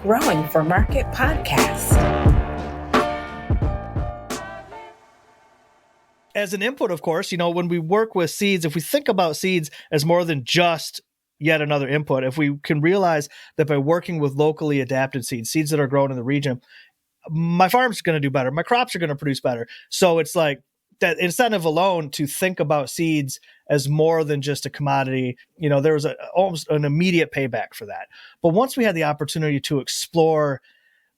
Growing for Market podcast. As an input, of course, when we work with seeds, if we think about seeds as more than just yet another input, if we can realize that by working with locally adapted seeds that are grown in the region, my farm's going to do better. My crops are going to produce better. So it's like that incentive alone to think about seeds as more than just a commodity. There was almost an immediate payback for that. But once we had the opportunity to explore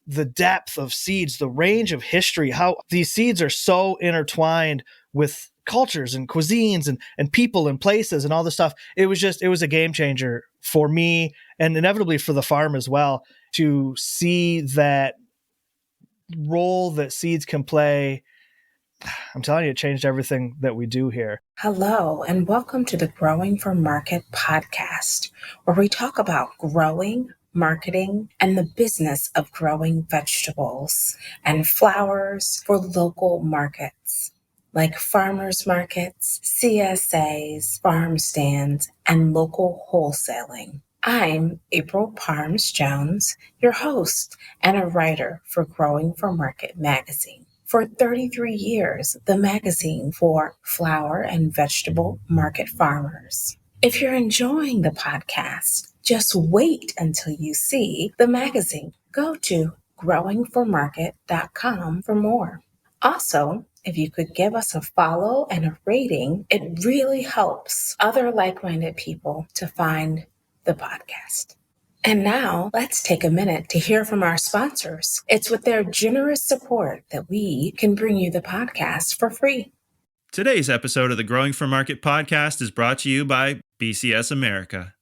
the depth of seeds, the range of history, how these seeds are so intertwined with cultures and cuisines and people and places and all this stuff. It was a game changer for me and inevitably for the farm as well, to see that role that seeds can play. I'm telling you, it changed everything that we do here. Hello, and welcome to the Growing for Market podcast, where we talk about growing, marketing, and the business of growing vegetables and flowers for local markets like farmers markets, CSAs, farm stands, and local wholesaling. I'm April Parms Jones, your host and a writer for Growing for Market magazine. For 33 years, the magazine for flower and vegetable market farmers. If you're enjoying the podcast, just wait until you see the magazine. Go to growingformarket.com for more. Also, if you could give us a follow and a rating, it really helps other like-minded people to find the podcast. And now let's take a minute to hear from our sponsors. It's with their generous support that we can bring you the podcast for free. Today's episode of the Growing for Market podcast is brought to you by BCS America.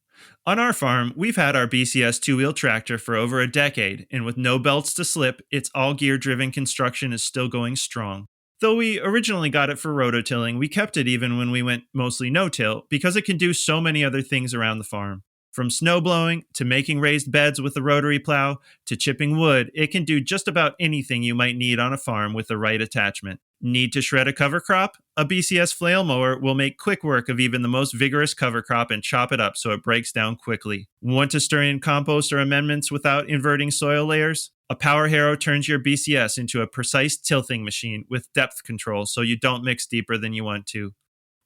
On our farm, we've had our BCS two-wheel tractor for over a decade, and with no belts to slip, its all-gear-driven construction is still going strong. Though we originally got it for rototilling, we kept it even when we went mostly no-till because it can do so many other things around the farm. From snow blowing to making raised beds with the rotary plow to chipping wood, it can do just about anything you might need on a farm with the right attachment. Need to shred a cover crop? A BCS flail mower will make quick work of even the most vigorous cover crop and chop it up so it breaks down quickly. Want to stir in compost or amendments without inverting soil layers? A power harrow turns your BCS into a precise tilthing machine with depth control so you don't mix deeper than you want to.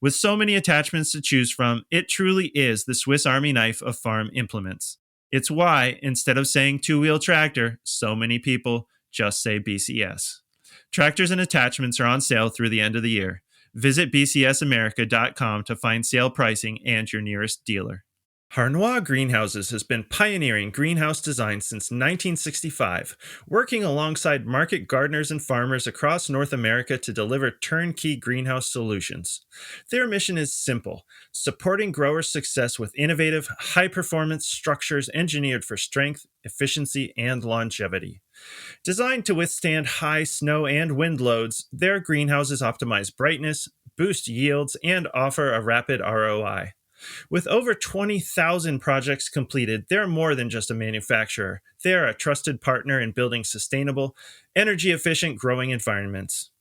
With so many attachments to choose from, it truly is the Swiss Army knife of farm implements. It's why, instead of saying two-wheel tractor, so many people just say BCS. Tractors and attachments are on sale through the end of the year. Visit bcsamerica.com to find sale pricing and your nearest dealer. Harnois Greenhouses has been pioneering greenhouse design since 1965, working alongside market gardeners and farmers across North America to deliver turnkey greenhouse solutions. Their mission is simple: supporting growers' success with innovative, high-performance structures engineered for strength, efficiency, and longevity. Designed to withstand high snow and wind loads, their greenhouses optimize brightness, boost yields, and offer a rapid ROI. With over 20,000 projects completed, they're more than just a manufacturer. They're a trusted partner in building sustainable, energy-efficient growing environments.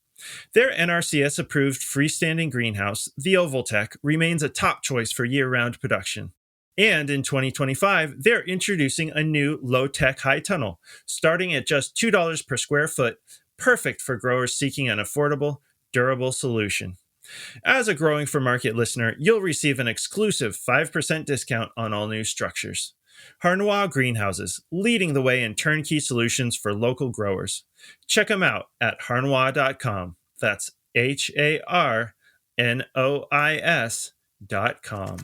Their NRCS-approved freestanding greenhouse, the Ovaltech, remains a top choice for year-round production. And in 2025, they're introducing a new low-tech high tunnel, starting at just $2 per square foot, perfect for growers seeking an affordable, durable solution. As a Growing for Market listener, you'll receive an exclusive 5% discount on all new structures. Harnois Greenhouses, leading the way in turnkey solutions for local growers. Check them out at harnois.com. That's HARNOIS.com.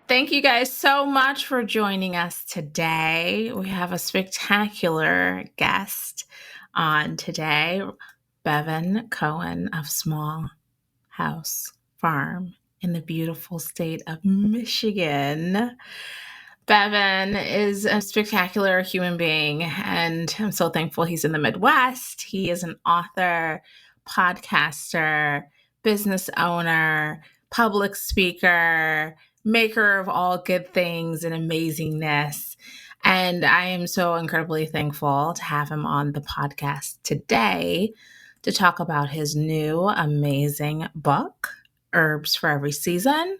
Thank you guys so much for joining us today. We have a spectacular guest on today. Bevin Cohen of Small House Farm in the beautiful state of Michigan. Bevin is a spectacular human being, and I'm so thankful he's in the Midwest. He is an author, podcaster, business owner, public speaker, maker of all good things and amazingness. And I am so incredibly thankful to have him on the podcast today to talk about his new amazing book, Herbs for Every Season,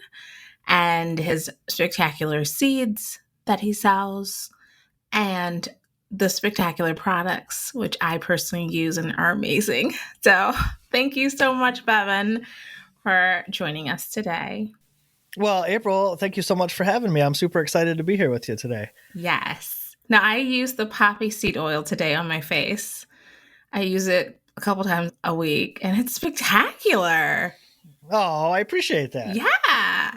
and his spectacular seeds that he sells and the spectacular products, which I personally use and are amazing. So thank you so much, Bevin, for joining us today. Well, April, thank you so much for having me. I'm super excited to be here with you today. Yes. Now, I use the poppy seed oil today on my face. I use it a couple times a week, and it's spectacular. Oh, I appreciate that. Yeah.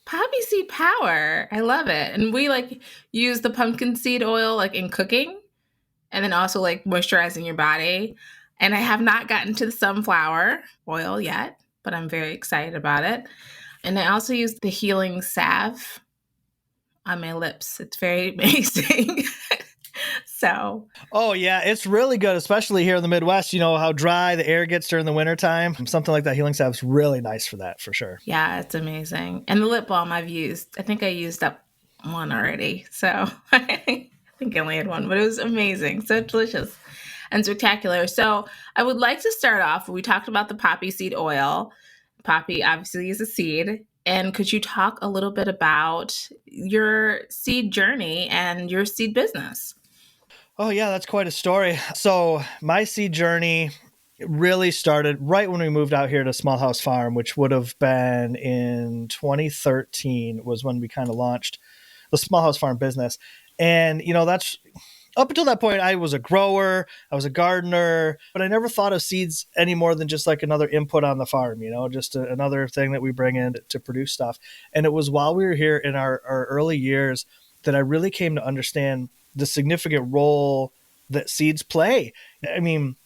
Poppy seed power. I love it. And we use the pumpkin seed oil in cooking and then also moisturizing your body. And I have not gotten to the sunflower oil yet, but I'm very excited about it. And I also use the healing salve on my lips. It's very amazing. So, Oh, yeah, it's really good, especially here in the Midwest. You know how dry the air gets during the wintertime. Something like that healing salve is really nice for that, for sure. yeah, it's amazing. And the lip balm I've used, I think I used up one already. So I think I only had one, but it was amazing. So delicious and spectacular. So I would like to start off. We talked about the poppy seed oil. Poppy obviously is a seed. And could you talk a little bit about your seed journey and your seed business? Oh, yeah, that's quite a story. So my seed journey really started right when we moved out here to Small House Farm, which would have been in 2013 was when we kind of launched the Small House Farm business. And, that's up until that point, I was a grower, I was a gardener, but I never thought of seeds any more than just like another input on the farm, just another thing that we bring in to produce stuff. And it was while we were here in our early years that I really came to understand the significant role that seeds play. I mean,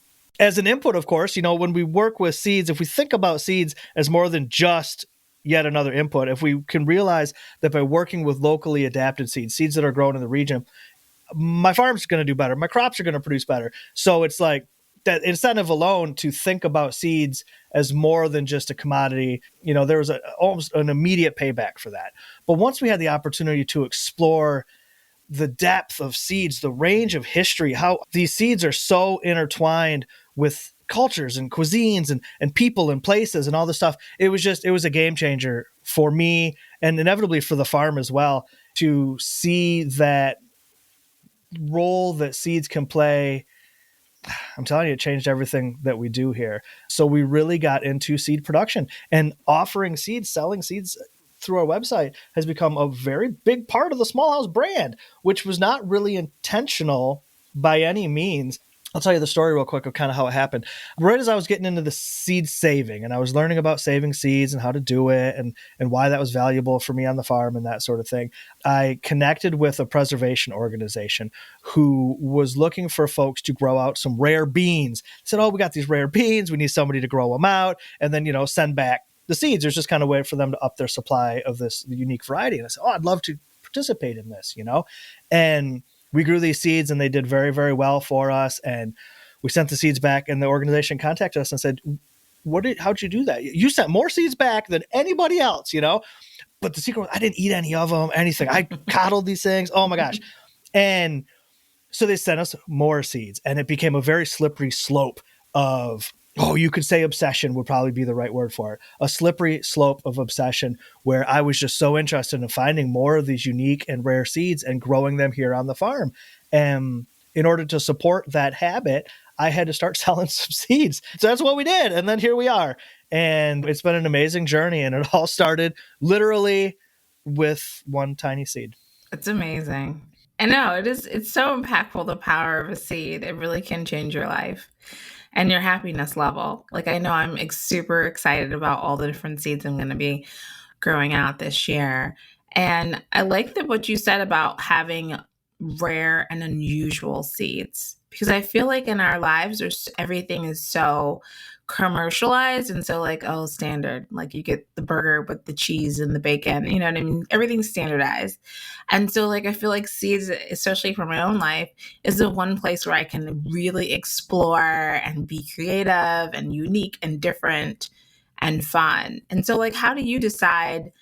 as an input, of course, when we work with seeds, if we think about seeds as more than just yet another input, if we can realize that by working with locally adapted seeds that are grown in the region, my farm's going to do better. My crops are going to produce better. So it's like that incentive alone to think about seeds as more than just a commodity. There was almost an immediate payback for that. But once we had the opportunity to explore the depth of seeds, the range of history, how these seeds are so intertwined with cultures and cuisines and people and places and all this stuff, it was a game changer for me and inevitably for the farm as well to see that role that seeds can play. I'm telling you, it changed everything that we do here. So we really got into seed production, and offering seeds, selling seeds through our website has become a very big part of the Small House brand, which was not really intentional by any means. I'll tell you the story real quick of kind of how it happened. Right as I was getting into the seed saving and I was learning about saving seeds and how to do it and why that was valuable for me on the farm and that sort of thing, I connected with a preservation organization who was looking for folks to grow out some rare beans. They said, oh, we got these rare beans. We need somebody to grow them out and then, send back the seeds. There's just kind of a way for them to up their supply of this unique variety. And I said, oh, I'd love to participate in this, and we grew these seeds and they did very, very well for us. And we sent the seeds back and the organization contacted us and said, how'd you do that? You sent more seeds back than anybody else, but the secret was I didn't eat any of them, anything. I coddled these things. Oh my gosh. And so they sent us more seeds and it became a very slippery slope of, you could say obsession would probably be the right word for it. A slippery slope of obsession where I was just so interested in finding more of these unique and rare seeds and growing them here on the farm. And in order to support that habit, I had to start selling some seeds. So that's what we did. And then here we are. And it's been an amazing journey. And it all started literally with one tiny seed. It's amazing. And no, it's so impactful, the power of a seed. It really can change your life and your happiness level. I know I'm super excited about all the different seeds I'm going to be growing out this year. And I like what you said about having rare and unusual seeds, because I feel like in our lives, everything is so commercialized and so standard. You get the burger with the cheese and the bacon, you know what I mean? Everything's standardized. And so I feel like seeds, especially for my own life, is the one place where I can really explore and be creative and unique and different and fun. And so how do you decide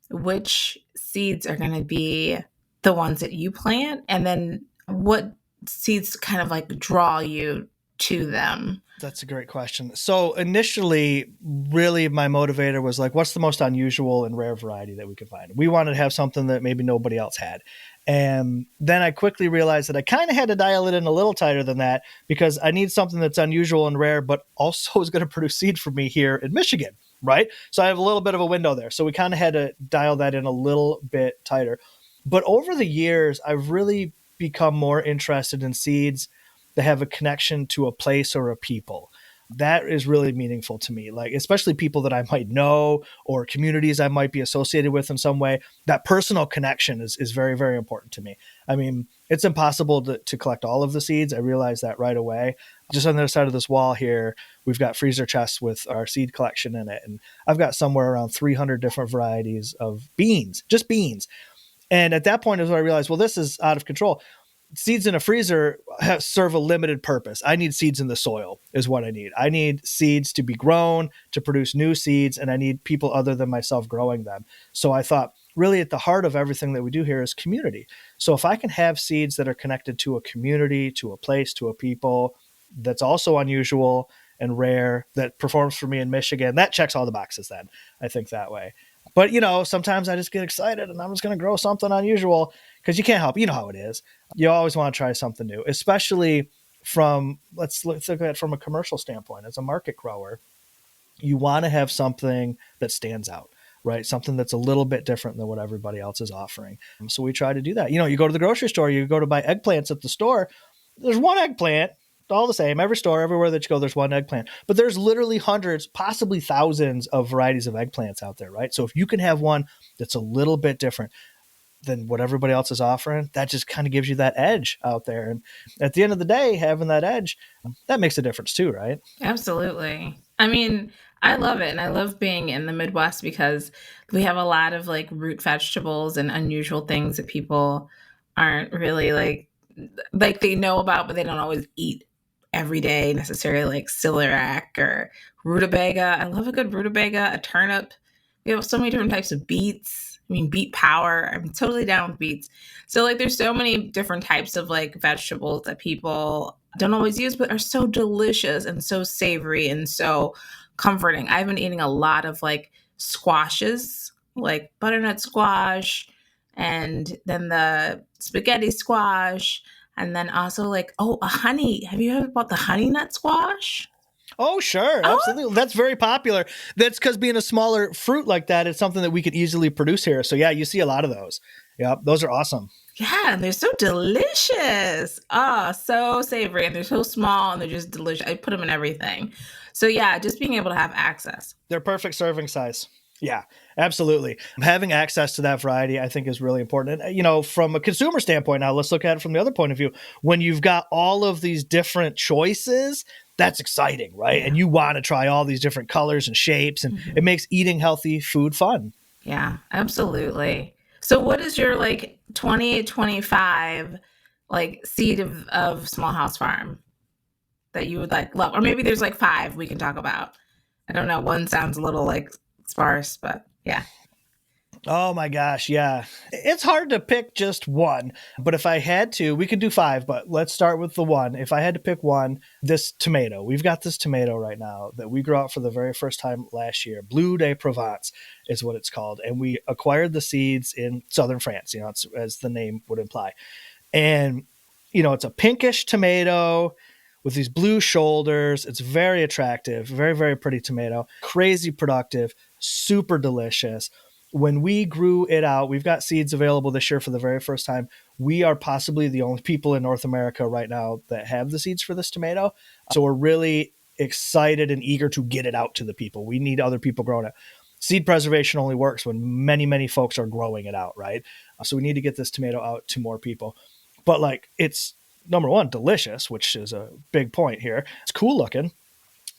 which seeds are going to be the ones that you plant, and then what seeds kind of draw you to them? That's a great question. So initially, really my motivator was like, what's the most unusual and rare variety that we could find? We wanted to have something that maybe nobody else had. And then I quickly realized that I kind of had to dial it in a little tighter than that because I need something that's unusual and rare, but also is going to produce seed for me here in Michigan, right? So I have a little bit of a window there. So we kind of had to dial that in a little bit tighter. But over the years, I've really become more interested in seeds that have a connection to a place or a people. That is really meaningful to me, like especially people that I might know or communities I might be associated with in some way. That personal connection is very, very important to me. I mean, it's impossible to collect all of the seeds. I realize that right away. Just on the other side of this wall here, we've got freezer chests with our seed collection in it. And I've got somewhere around 300 different varieties of beans, just beans. And at that point is when I realized, well, this is out of control. Seeds in a freezer serve a limited purpose. I need seeds in the soil is what I need. I need seeds to be grown, to produce new seeds, and I need people other than myself growing them. So I thought, really at the heart of everything that we do here is community. So if I can have seeds that are connected to a community, to a place, to a people, that's also unusual and rare, that performs for me in Michigan, that checks all the boxes then, I think that way. But, sometimes I just get excited and I'm just going to grow something unusual because you can't help. You know how it is. You always want to try something new, especially let's look at it from a commercial standpoint. As a market grower, you want to have something that stands out, right? Something that's a little bit different than what everybody else is offering. So we try to do that. You go to the grocery store, you go to buy eggplants at the store. There's one eggplant. All the same, every store, everywhere that you go, there's one eggplant. But there's literally hundreds, possibly thousands of varieties of eggplants out there, right? So if you can have one that's a little bit different than what everybody else is offering, that just kind of gives you that edge out there. And at the end of the day, having that edge, that makes a difference too, right? Absolutely. I mean, I love it. And I love being in the Midwest because we have a lot of like root vegetables and unusual things that people aren't really like they know about, but they don't always eat every day necessarily, like celiac or rutabaga. I love a good rutabaga, a turnip. We have so many different types of beets. I mean, beet power. I'm totally down with beets. So like there's so many different types of like vegetables that people don't always use, but are so delicious and so savory and so comforting. I've been eating a lot of like squashes, like butternut squash, and then the spaghetti squash, and then also like, a honey. Have you heard about the honey nut squash? Oh, sure. Oh, Absolutely. That's very popular. That's because being a smaller fruit like that, it's something that we could easily produce here. So yeah, you see a lot of those. Yeah, those are awesome. yeah, and they're so delicious. Oh, so savory, and they're so small, and they're just delicious. I put them in everything. So yeah, just being able to have access. They're perfect serving size. Yeah, absolutely. Having access to that variety, I think, is really important. And, from a consumer standpoint, now let's look at it from the other point of view. When you've got all of these different choices, that's exciting, right? Yeah. And you want to try all these different colors and shapes, and it makes eating healthy food fun. Yeah, absolutely. So what is your like 2025 like seed of Small House Farm that you would like love? Or maybe there's like 5 we can talk about. I don't know. One sounds a little like sparse, but yeah. Oh my gosh, yeah. It's hard to pick just one, but if I had to, we could do 5, but let's start with the one. If I had to pick one, this tomato. We've got this tomato right now that we grew out for the very first time last year. Bleu de Provence is what it's called. And we acquired the seeds in southern France, as the name would imply. And, it's a pinkish tomato with these blue shoulders. It's very attractive, very, very pretty tomato, crazy productive, super delicious. When we grew it out, we've got seeds available this year for the very first time. We are possibly the only people in North America right now that have the seeds for this tomato. So we're really excited and eager to get it out to the people. We need other people growing it. Seed preservation only works when many, many folks are growing it out, right? So we need to get this tomato out to more people. But it's number one, delicious, which is a big point here. It's cool looking.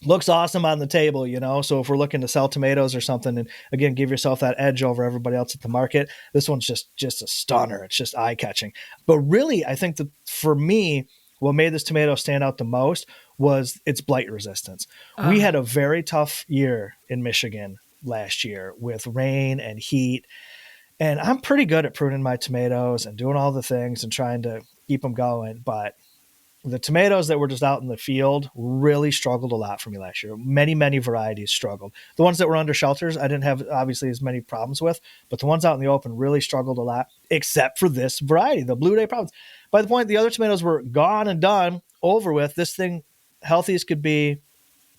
Looks awesome on the table, So if we're looking to sell tomatoes or something, and again, give yourself that edge over everybody else at the market, this one's just a stunner. It's just eye catching. But really, I think that for me, what made this tomato stand out the most was its blight resistance. We had a very tough year in Michigan last year with rain and heat. And I'm pretty good at pruning my tomatoes and doing all the things and trying to keep them going. But The tomatoes that were just out in the field really struggled a lot for me last year. Many varieties struggled. The ones that were under shelters, I didn't have obviously as many problems with, but the ones out in the open really struggled a lot, except for this variety, the Blue Day problems. By the point the other tomatoes were gone and done, over with, this thing, healthy as could be,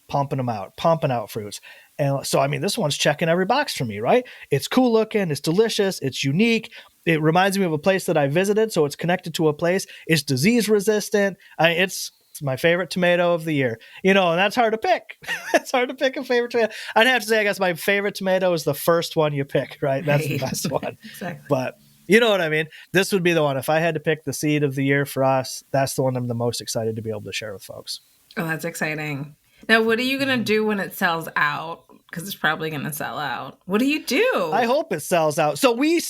pumping out fruits. And so, I mean, this one's checking every box for me, right? It's cool looking, it's delicious, it's unique. It reminds me of a place that I visited, so it's connected to a place. It's disease resistant. It's my favorite tomato of the year, and that's hard to pick. It's hard to pick a favorite tomato. I'd have to say, I guess my favorite tomato is the first one you pick, right? That's the best one. Exactly. But you know what I mean? This would be the one. If I had to pick the seed of the year for us, that's the one I'm the most excited to be able to share with folks. Oh, that's exciting. Now, what are you going to do when it sells out? Because it's probably going to sell out. What do you do? I hope it sells out. So we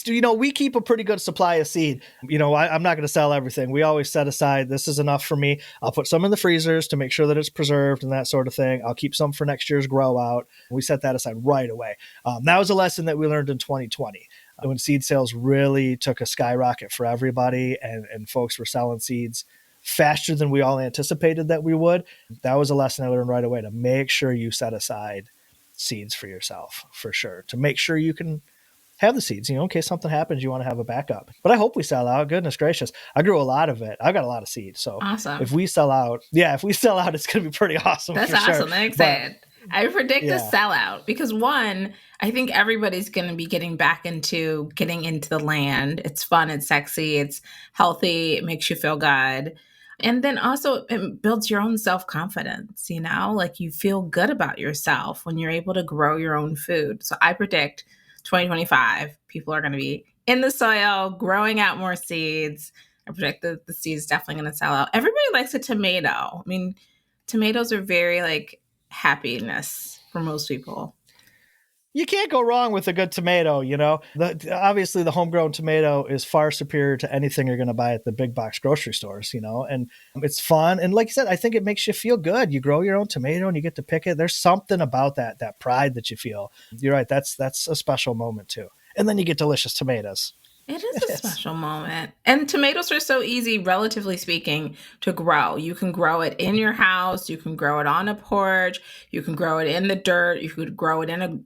keep a pretty good supply of seed. I'm not going to sell everything. We always set aside, this is enough for me. I'll put some in the freezers to make sure that it's preserved and that sort of thing. I'll keep some for next year's grow out. We set that aside right away. That was a lesson that we learned in 2020. When seed sales really took a skyrocket for everybody and folks were selling seeds faster than we all anticipated that we would. That was a lesson I learned right away, to make sure you set aside seeds for yourself, for sure, to make sure you can have the seeds, in case something happens, you want to have a backup. But I hope we sell out. Goodness gracious. I grew a lot of it. I've got a lot of seeds. So awesome. If we sell out, it's going to be pretty awesome. That's for awesome. Sure. I'm excited. I predict a sellout because one, I think everybody's going to be getting into the land. It's fun. It's sexy. It's healthy. It makes you feel good. And then also it builds your own self-confidence, like you feel good about yourself when you're able to grow your own food. So I predict 2025, people are going to be in the soil, growing out more seeds. I predict that the seed is definitely going to sell out. Everybody likes a tomato. I mean, tomatoes are very happiness for most people. You can't go wrong with a good tomato, Obviously, the homegrown tomato is far superior to anything you're going to buy at the big box grocery stores, and it's fun. And like you said, I think it makes you feel good. You grow your own tomato and you get to pick it. There's something about that pride that you feel. You're right. That's a special moment too. And then you get delicious tomatoes. It is a special moment. And tomatoes are so easy, relatively speaking, to grow. You can grow it in your house. You can grow it on a porch. You can grow it in the dirt. You could grow it in a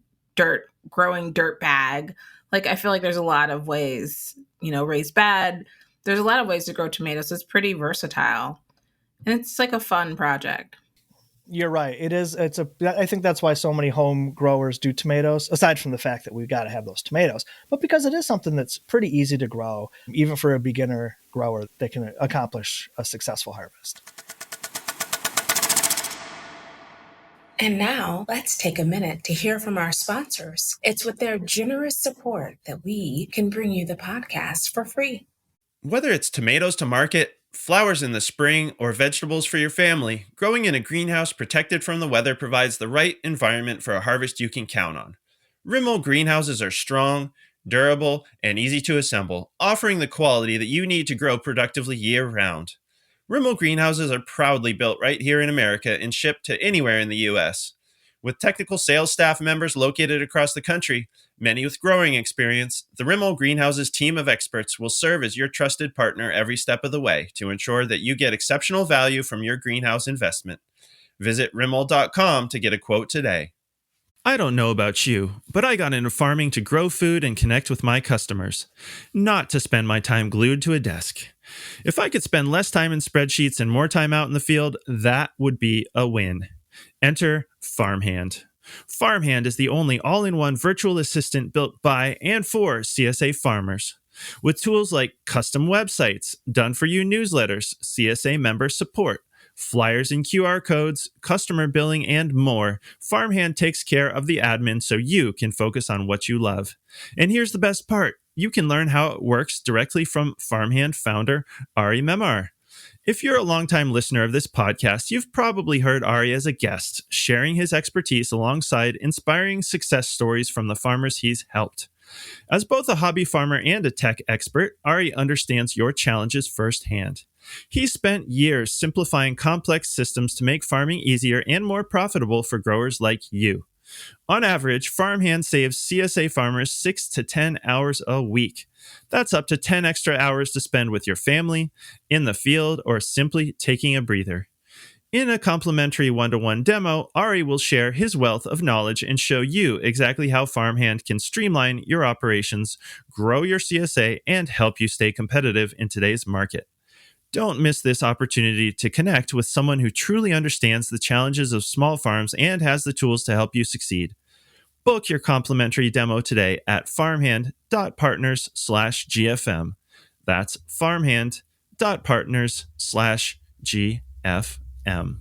growing dirt bag. I feel like there's a lot of ways, raised bed. There's a lot of ways to grow tomatoes. It's pretty versatile. And it's a fun project. You're right. It is. I think that's why so many home growers do tomatoes, aside from the fact that we've got to have those tomatoes, but because it is something that's pretty easy to grow. Even for a beginner grower, they can accomplish a successful harvest. And now let's take a minute to hear from our sponsors. It's with their generous support that we can bring you the podcast for free. Whether it's tomatoes to market, flowers in the spring, or vegetables for your family, growing in a greenhouse protected from the weather provides the right environment for a harvest you can count on. Rimmel greenhouses are strong, durable, and easy to assemble, offering the quality that you need to grow productively year-round. Rimmel greenhouses are proudly built right here in America and shipped to anywhere in the U.S. With technical sales staff members located across the country, many with growing experience, the Rimmel Greenhouses team of experts will serve as your trusted partner every step of the way to ensure that you get exceptional value from your greenhouse investment. Visit Rimmel.com to get a quote today. I don't know about you, but I got into farming to grow food and connect with my customers, not to spend my time glued to a desk. If I could spend less time in spreadsheets and more time out in the field, that would be a win. Enter Farmhand. Farmhand is the only all-in-one virtual assistant built by and for CSA farmers. With tools like custom websites, done-for-you newsletters, CSA member support, flyers and QR codes, customer billing, and more, Farmhand takes care of the admin so you can focus on what you love. And here's the best part. You can learn how it works directly from Farmhand founder Ari Memar. If you're a longtime listener of this podcast, you've probably heard Ari as a guest, sharing his expertise alongside inspiring success stories from the farmers he's helped. As both a hobby farmer and a tech expert, Ari understands your challenges firsthand. He's spent years simplifying complex systems to make farming easier and more profitable for growers like you. On average, farmhand saves CSA farmers 6 to 10 hours a week. That's up to 10 extra hours to spend with your family, in the field, or simply taking a breather. In a complimentary one-to-one demo, Ari will share his wealth of knowledge and show you exactly how farmhand can streamline your operations, grow your CSA, and help you stay competitive in today's market. Don't miss this opportunity to connect with someone who truly understands the challenges of small farms and has the tools to help you succeed. Book your complimentary demo today at farmhand.partners/GFM. That's farmhand.partners/GFM.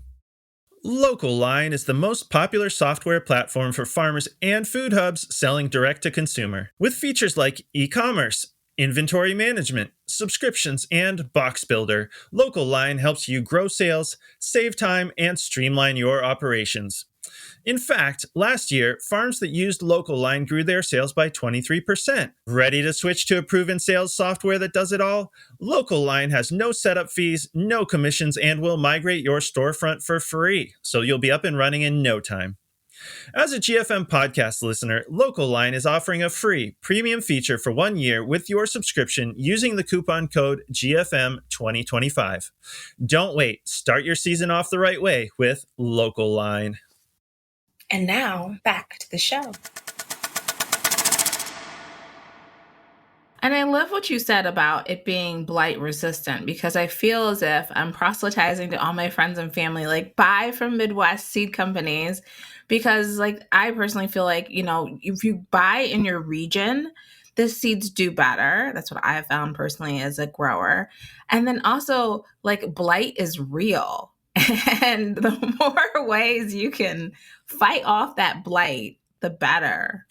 Local Line is the most popular software platform for farmers and food hubs selling direct to consumer. With features like e-commerce, inventory management, subscriptions, and box builder, Local Line helps you grow sales, save time, and streamline your operations. In fact, last year, farms that used Local Line grew their sales by 23%. Ready to switch to a proven sales software that does it all? Local Line has no setup fees, no commissions, and will migrate your storefront for free, so you'll be up and running in no time. As a GFM podcast listener, Local Line is offering a free premium feature for 1 year with your subscription using the coupon code GFM2025. Don't wait. Start your season off the right way with Local Line. And now, back to the show. And I love what you said about it being blight resistant, because I feel as if I'm proselytizing to all my friends and family, like, buy from Midwest seed companies, because, like, I personally feel like, if you buy in your region, the seeds do better. That's what I found personally as a grower. And then also, like, blight is real. And the more ways you can fight off that blight, the better.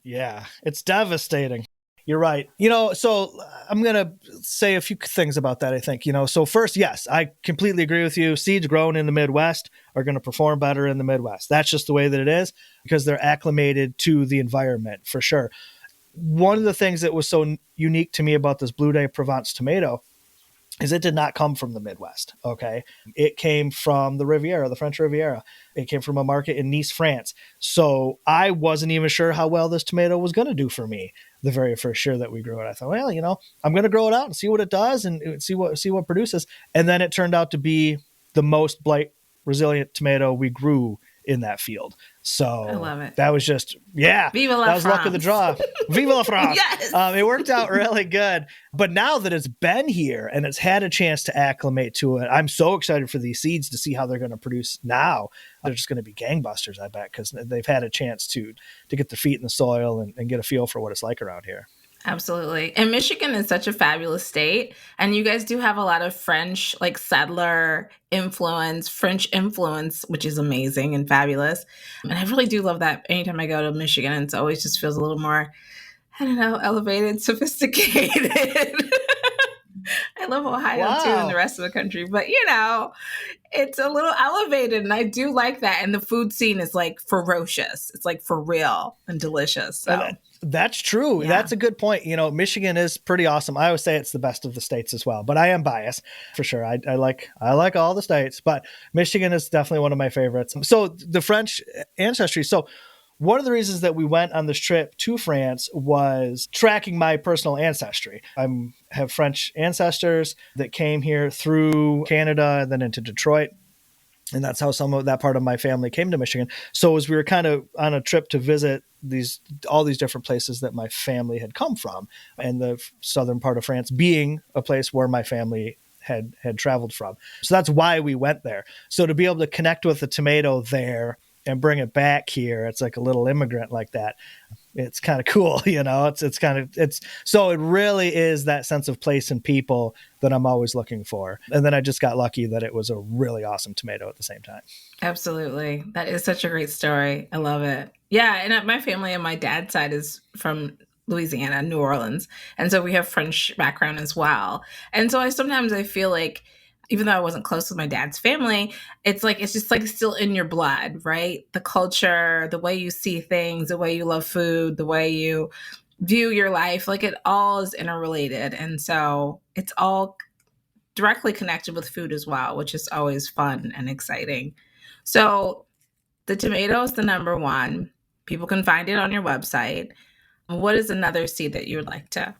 Yeah, it's devastating. You're right. So I'm going to say a few things about that, I think. So first, yes, I completely agree with you. Seeds grown in the Midwest are going to perform better in the Midwest. That's just the way that it is, because they're acclimated to the environment, for sure. One of the things that was so unique to me about this Blue de Provence tomato is it did not come from the Midwest, okay? It came from the Riviera, the French Riviera. It came from a market in Nice, France. So I wasn't even sure how well this tomato was going to do for me the very first year that we grew it. I thought, well, I'm going to grow it out and see what it does and see what produces. And then it turned out to be the most blight resilient tomato we grew in that field. So I love it. That was just, yeah, Viva la that was France. luck of the draw. Viva la France. Yes. It worked out really good. But now that it's been here and it's had a chance to acclimate to it, I'm so excited for these seeds to see how they're going to produce now. They're just going to be gangbusters, I bet, because they've had a chance to get their feet in the soil and get a feel for what it's like around here. Absolutely. And Michigan is such a fabulous state. And you guys do have a lot of French, like settler influence, French influence, which is amazing and fabulous. And I really do love that. Anytime I go to Michigan, it always just feels a little more, I don't know, elevated, sophisticated. I love Ohio too and the rest of the country. But, it's a little elevated. And I do like that. And the food scene is like ferocious. It's like for real and delicious. So. That's true. Yeah. That's a good point. Michigan is pretty awesome. I always say it's the best of the states as well, but I am biased for sure. I like all the states, but Michigan is definitely one of my favorites. So the French ancestry. So one of the reasons that we went on this trip to France was tracking my personal ancestry. I have French ancestors that came here through Canada and then into Detroit. And that's how some of that part of my family came to Michigan. So as we were kind of on a trip to visit all these different places that my family had come from, and the southern part of France being a place where my family had traveled from. So that's why we went there. So to be able to connect with the tomato there and bring it back here, it's like a little immigrant like that. It's kind of cool, so it really is that sense of place and people that I'm always looking for. And then I just got lucky that it was a really awesome tomato at the same time. Absolutely. That is such a great story. I love it. Yeah. And my family on my dad's side is from Louisiana, New Orleans. And so we have French background as well. And so sometimes I feel like, even though I wasn't close with my dad's family, it's just like still in your blood, right? The culture, the way you see things, the way you love food, the way you view your life, like it all is interrelated. And so it's all directly connected with food as well, which is always fun and exciting. So the tomato is the number one. People can find it on your website. What is another seed that you would like to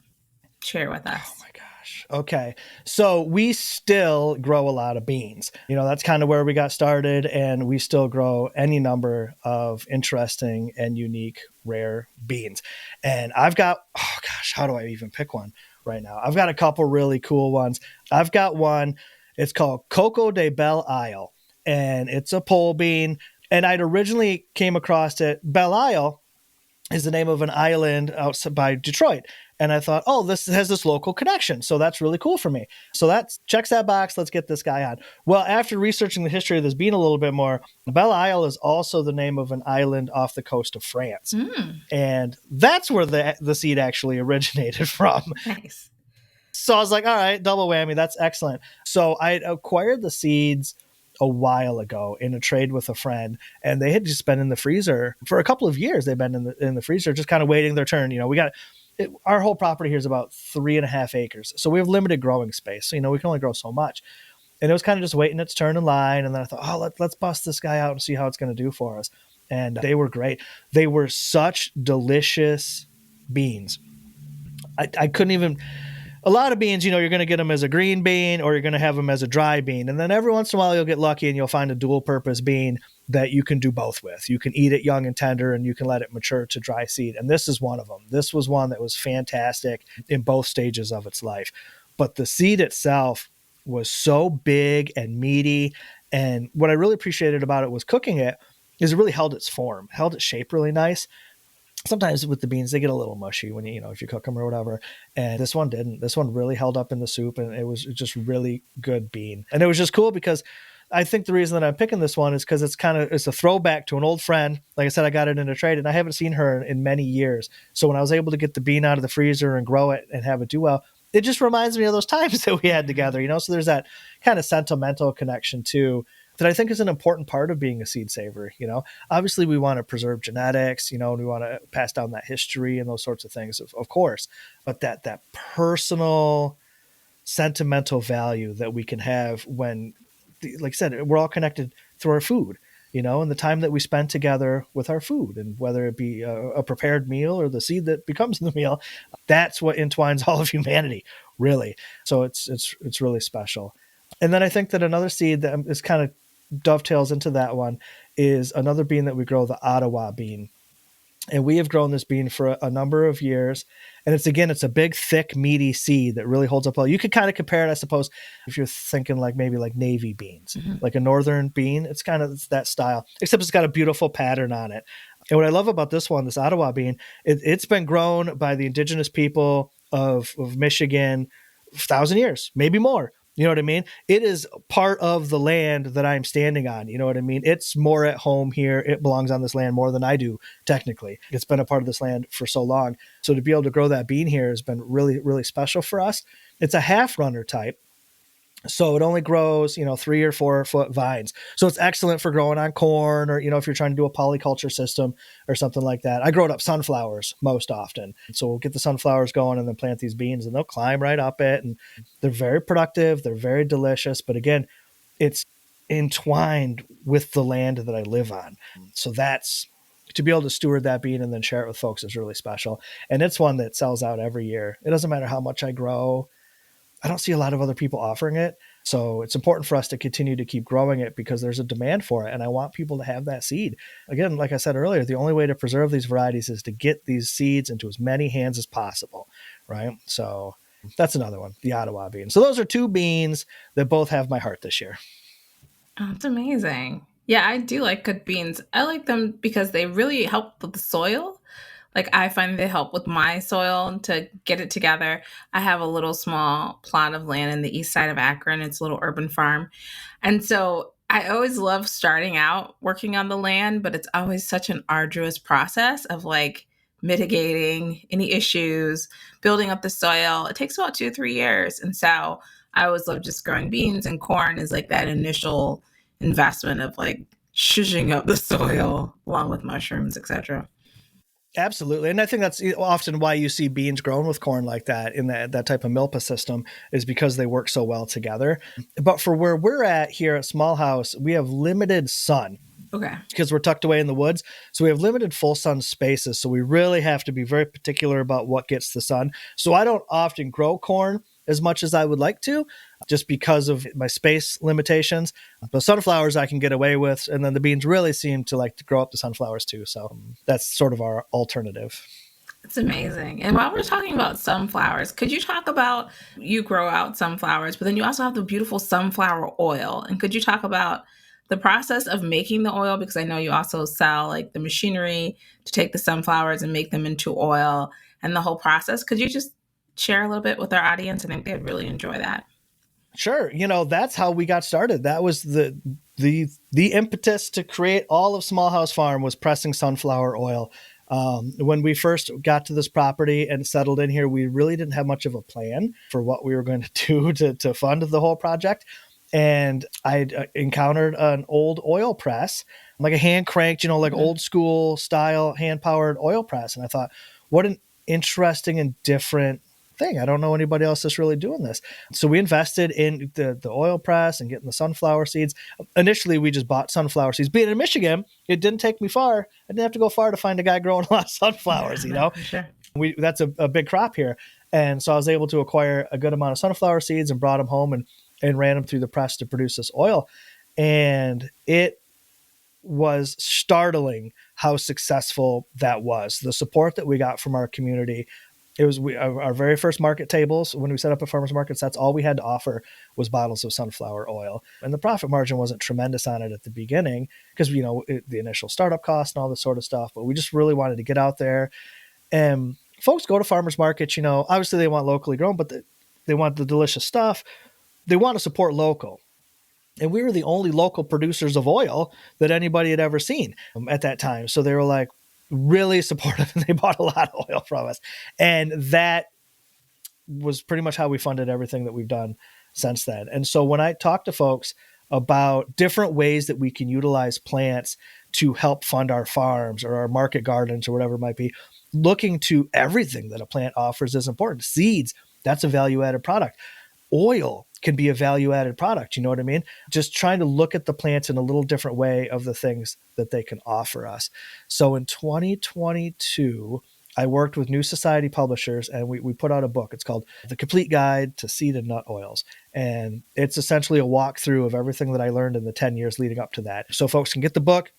share with Oh us? my gosh. Okay. So we still grow a lot of beans. That's kind of where we got started, and we still grow any number of interesting and unique rare beans. And I've got, oh gosh, how do I even pick one right now? I've got a couple really cool ones. I've got one, it's called Coco de Belle Isle, and it's a pole bean. And I'd originally came across it. Belle Isle is the name of an island outside by Detroit. And I thought, oh, this has this local connection. So that's really cool for me. So that checks that box. Let's get this guy on. Well, after researching the history of this bean a little bit more, Belle Isle is also the name of an island off the coast of France. And that's where the seed actually originated from. Nice. So I was like, all right, double whammy. That's excellent. So I acquired the seeds a while ago in a trade with a friend, and they had just been in the freezer for a couple of years. They've been in the freezer, just kind of waiting their turn. Our whole property here is about 3.5 acres. So we have limited growing space. So, we can only grow so much. And it was kind of just waiting its turn in line. And then I thought, oh, let's bust this guy out and see how it's going to do for us. And they were great. They were such delicious beans. I couldn't even... A lot of beans, you're going to get them as a green bean or you're going to have them as a dry bean. And then every once in a while you'll get lucky and you'll find a dual purpose bean that you can do both with. You can eat it young and tender and you can let it mature to dry seed. And this is one of them. This was one that was fantastic in both stages of its life. But the seed itself was so big and meaty. And what I really appreciated about it was cooking it is it really held its form, held its shape really nice. Sometimes with the beans, they get a little mushy when if you cook them or whatever. And this one didn't. This one really held up in the soup, and it was just really good bean. And it was just cool because I think the reason that I'm picking this one is because it's a throwback to an old friend. Like I said, I got it in a trade, and I haven't seen her in many years. So when I was able to get the bean out of the freezer and grow it and have it do well, it just reminds me of those times that we had together. So there's that kind of sentimental connection too, that I think is an important part of being a seed saver. Obviously we want to preserve genetics, and we want to pass down that history and those sorts of things, of course, but that personal sentimental value that we can have when, like I said, we're all connected through our food, and the time that we spend together with our food, and whether it be a prepared meal or the seed that becomes the meal, that's what entwines all of humanity, really. So it's really special. And then I think that another seed that is kind of dovetails into that one is another bean that we grow, the Ottawa bean. And we have grown this bean for a number of years. And it's a big, thick, meaty seed that really holds up well. You could kind of compare it, I suppose, if you're thinking maybe like navy beans, like a northern bean. It's kind of that style, except it's got a beautiful pattern on it. And what I love about this one, this Ottawa bean, it's been grown by the indigenous people of Michigan 1,000 years, maybe more. You know what I mean? It is part of the land that I'm standing on. You know what I mean? It's more at home here. It belongs on this land more than I do, technically. It's been a part of this land for so long. So to be able to grow that bean here has been really, really special for us. It's a half runner type. So it only grows, 3 or 4 foot vines. So it's excellent for growing on corn or, if you're trying to do a polyculture system or something like that. I grow it up sunflowers most often. So we'll get the sunflowers going and then plant these beans and they'll climb right up it. And they're very productive. They're very delicious. But again, it's entwined with the land that I live on. So that's to be able to steward that bean and then share it with folks is really special. And it's one that sells out every year. It doesn't matter how much I grow. I don't see a lot of other people offering it. So it's important for us to continue to keep growing it because there's a demand for it. And I want people to have that seed. Again, like I said earlier, the only way to preserve these varieties is to get these seeds into as many hands as possible. Right. So that's another one, the Ottawa bean. So those are 2 beans that both have my heart this year. Oh, that's amazing. Yeah, I do like good beans. I like them because they really help with the soil. Like I find they help with my soil to get it together. I have a little small plot of land in the east side of Akron. It's a little urban farm. And so I always love starting out working on the land, but it's always such an arduous process of mitigating any issues, building up the soil. It takes about 2 or 3 years. And so I always love just growing beans, and corn is that initial investment of shushing up the soil along with mushrooms, etc. Absolutely. And I think that's often why you see beans grown with corn like that in that type of milpa system is because they work so well together. But for where we're at here at Small House, we have limited sun. Okay. because we're tucked away in the woods. So we have limited full sun spaces. So we really have to be very particular about what gets the sun. So I don't often grow corn as much as I would like to, just because of my space limitations. But sunflowers I can get away with. And then the beans really seem to like to grow up the sunflowers too. So that's sort of our alternative. It's amazing. And while we're talking about sunflowers, could you talk about, you grow out sunflowers, but then you also have the beautiful sunflower oil. And could you talk about the process of making the oil? Because I know you also sell like the machinery to take the sunflowers and make them into oil and the whole process. Could you just share a little bit with our audience? I think they'd really enjoy that. Sure. That's how we got started. That was the impetus to create all of Small House Farm, was pressing sunflower oil. When we first got to this property and settled in here, we really didn't have much of a plan for what we were going to do to fund the whole project. And I encountered an old oil press, like a hand cranked, like old school style hand powered oil press. And I thought, what an interesting and different thing. I don't know anybody else that's really doing this. So we invested in the oil press and getting the sunflower seeds. Initially, we just bought sunflower seeds. Being in Michigan, it didn't take me far. I didn't have to go far to find a guy growing a lot of sunflowers, Sure. That's a big crop here. And so I was able to acquire a good amount of sunflower seeds and brought them home and ran them through the press to produce this oil. And it was startling how successful that was. The support that we got from our community. It was our very first market tables when we set up at farmers markets. That's all we had to offer was bottles of sunflower oil, and the profit margin wasn't tremendous on it at the beginning because the initial startup cost and all this sort of stuff. But we just really wanted to get out there, and folks go to farmers markets. Obviously they want locally grown, but they want the delicious stuff. They want to support local. And we were the only local producers of oil that anybody had ever seen at that time. So they were like, really supportive, and they bought a lot of oil from us. And that was pretty much how we funded everything that we've done since then. And so when I talk to folks about different ways that we can utilize plants to help fund our farms or our market gardens or whatever it might be, looking to everything that a plant offers is important. Seeds, that's a value-added product. Oil can be a value-added product. You know what I mean? Just trying to look at the plants in a little different way of the things that they can offer us. So in 2022, I worked with New Society Publishers, and we put out a book. It's called The Complete Guide to Seed and Nut Oils. And it's essentially a walkthrough of everything that I learned in the 10 years leading up to that. So folks can get the book.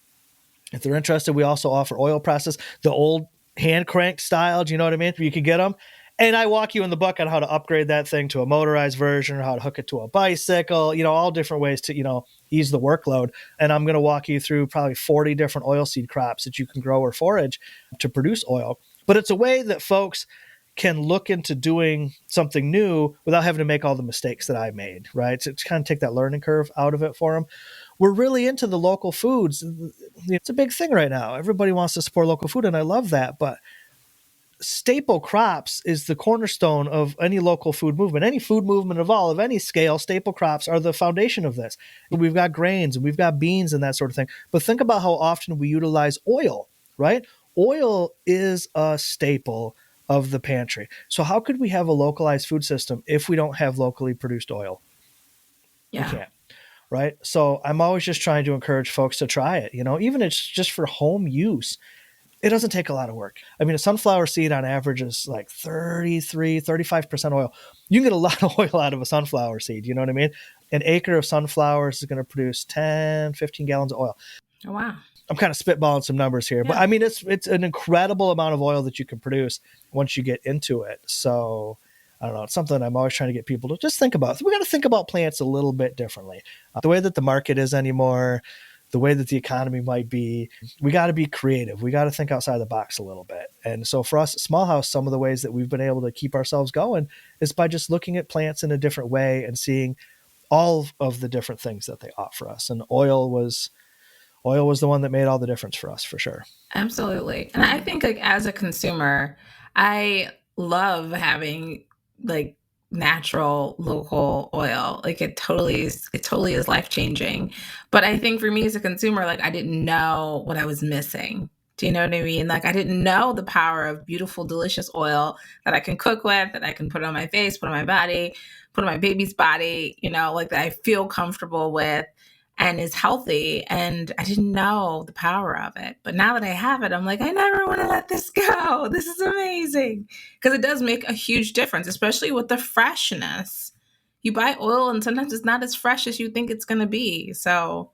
If they're interested, we also offer oil presses, the old hand crank style. Do you know what I mean? You can get them. And I walk you in the book on how to upgrade that thing to a motorized version or how to hook it to a bicycle, all different ways to, ease the workload. And I'm going to walk you through probably 40 different oilseed crops that you can grow or forage to produce oil. But it's a way that folks can look into doing something new without having to make all the mistakes that I made, right? So to kind of take that learning curve out of it for them. We're really into the local foods. It's a big thing right now. Everybody wants to support local food, and I love that. But staple crops is the cornerstone of any local food movement, any food movement of all, of any scale. Staple crops are the foundation of this. We've got grains and we've got beans and that sort of thing. But think about how often we utilize oil, right? Oil is a staple of the pantry. So how could we have a localized food system if we don't have locally produced oil? Yeah. We can't. Right. So I'm always just trying to encourage folks to try it, even it's just for home use. It doesn't take a lot of work. I mean, a sunflower seed on average is like 35% oil. You can get a lot of oil out of a sunflower seed. You know what I mean? An acre of sunflowers is going to produce 10, 15 gallons of oil. Oh, wow. I'm kind of spitballing some numbers here, but I mean, it's an incredible amount of oil that you can produce once you get into it. So I don't know. It's something I'm always trying to get people to just think about. We got to think about plants a little bit differently. The way that the market is anymore, the way that the economy might be, we got to be creative. We got to think outside the box a little bit. And so for us at Small House, some of the ways that we've been able to keep ourselves going is by just looking at plants in a different way and seeing all of the different things that they offer us. And oil was the one that made all the difference for us, for sure. Absolutely. And I think as a consumer, I love having natural local oil. It totally is life-changing. But I think for me as a consumer, I didn't know what I was missing. Do you know what I mean? I didn't know the power of beautiful, delicious oil that I can cook with, that I can put on my face, put on my body, put on my baby's body, that I feel comfortable with. and is healthy. And I didn't know the power of it. But now that I have it, I'm like, I never want to let this go. This is amazing. Because it does make a huge difference, especially with the freshness. You buy oil and sometimes it's not as fresh as you think it's going to be. So,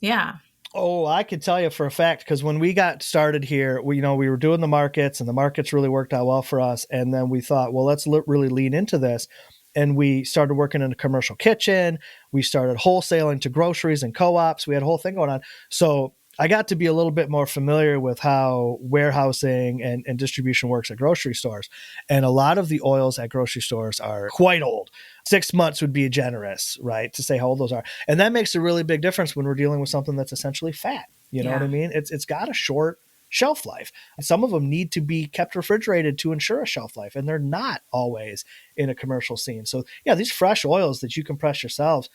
yeah. Oh, I could tell you for a fact, because when we got started here, we were doing the markets, and the markets really worked out well for us. And then we thought, well, let's really lean into this. And we started working in a commercial kitchen. We started wholesaling to groceries and co-ops. We had a whole thing going on. So I got to be a little bit more familiar with how warehousing and distribution works at grocery stores. And a lot of the oils at grocery stores are quite old. 6 months would be generous, right, to say how old those are. And that makes a really big difference when we're dealing with something that's essentially fat. You know what I mean? It's got a short shelf life. Some of them need to be kept refrigerated to ensure a shelf life, and they're not always in a commercial scene. So yeah, these fresh oils that you can press yourselves,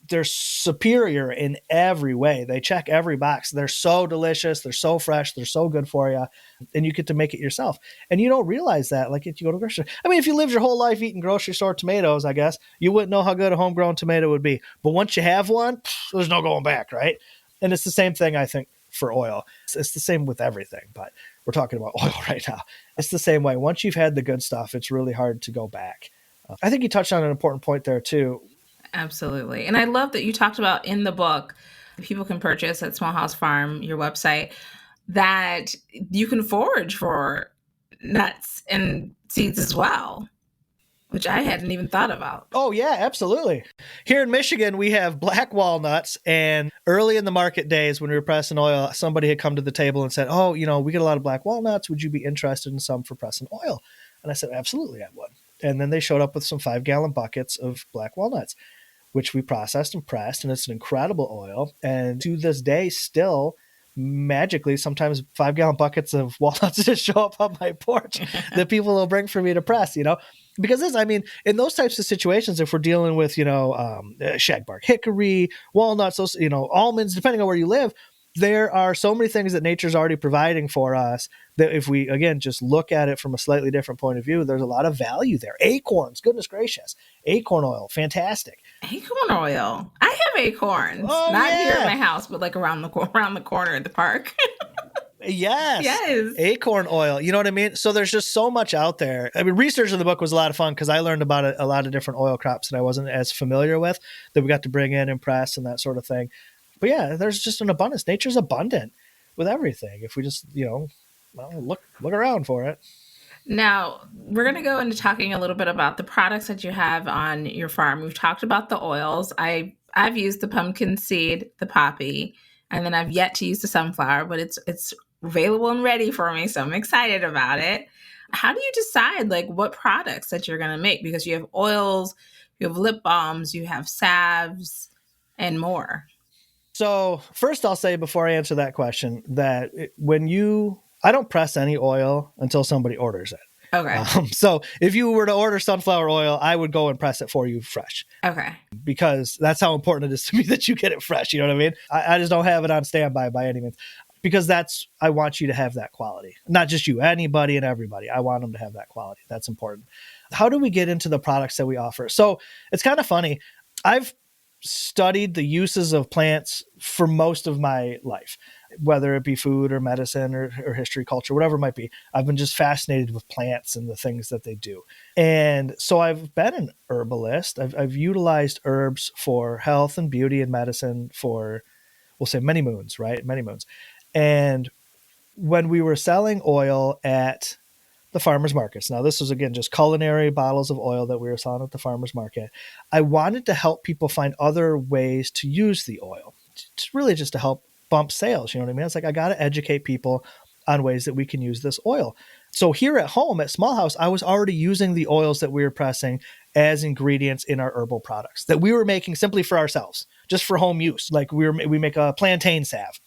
they're superior in every way. They check every box. They're so delicious. They're so fresh. They're so good for you. And you get to make it yourself. And you don't realize that, like, if you go to grocery. I mean, if you lived your whole life eating grocery store tomatoes, I guess, you wouldn't know how good a homegrown tomato would be. But once you have one, there's no going back, right? And it's the same thing, I think, for oil. It's the same with everything, but we're talking about oil right now. It's the same way. Once you've had the good stuff, it's really hard to go back. I think you touched on an important point there, too. Absolutely. And I love that you talked about in the book, people can purchase at Small House Farm, your website, that you can forage for nuts and seeds as well, which I hadn't even thought about. Oh, yeah, absolutely. Here in Michigan, we have black walnuts. And early in the market days when we were pressing oil, somebody had come to the table and said, oh, we get a lot of black walnuts. Would you be interested in some for pressing oil? And I said, absolutely, I would. And then they showed up with some 5-gallon buckets of black walnuts, which we processed and pressed, and it's an incredible oil. And to this day, still magically, sometimes 5-gallon buckets of walnuts just show up on my porch that people will bring for me to press, because in those types of situations, if we're dealing with, shagbark hickory, walnuts, those, almonds, depending on where you live, there are so many things that nature's already providing for us that if we, again, just look at it from a slightly different point of view, there's a lot of value there. Acorns, goodness gracious. Acorn oil, fantastic. Acorn oil. I have acorns. Not here at my house, but like around the corner at the park. Yes. Acorn oil. You know what I mean? So there's just so much out there. I mean, research in the book was a lot of fun because I learned about a lot of different oil crops that I wasn't as familiar with that we got to bring in and press and that sort of thing. But yeah, there's just an abundance. Nature's abundant with everything. If we just, look around for it. Now, we're going to go into talking a little bit about the products that you have on your farm. We've talked about the oils. I've used the pumpkin seed, the poppy, and then I've yet to use the sunflower, but it's available and ready for me, so I'm excited about it. How do you decide what products that you're going to make? Because you have oils, you have lip balms, you have salves, and more. So first I'll say before I answer that question that I don't press any oil until somebody orders it. Okay. So if you were to order sunflower oil, I would go and press it for you fresh. Okay. Because that's how important it is to me that you get it fresh. You know what I mean? I just don't have it on standby by any means. Because I want you to have that quality. Not just you, anybody and everybody. I want them to have that quality. That's important. How do we get into the products that we offer? So it's kind of funny. I've studied the uses of plants for most of my life, whether it be food or medicine or history, culture, whatever it might be. I've been just fascinated with plants and the things that they do. And so I've been an herbalist. I've utilized herbs for health and beauty and medicine for, we'll say, many moons, right? Many moons. And when we were selling oil at the farmers markets, now this was, again, just culinary bottles of oil that we were selling at the farmers market, I wanted to help people find other ways to use the oil. It's really just to help bump sales. You know what I mean? It's like, I got to educate people on ways that we can use this oil. So here at home at Small House, I was already using the oils that we were pressing as ingredients in our herbal products that we were making simply for ourselves, just for home use. Like we make a plantain salve.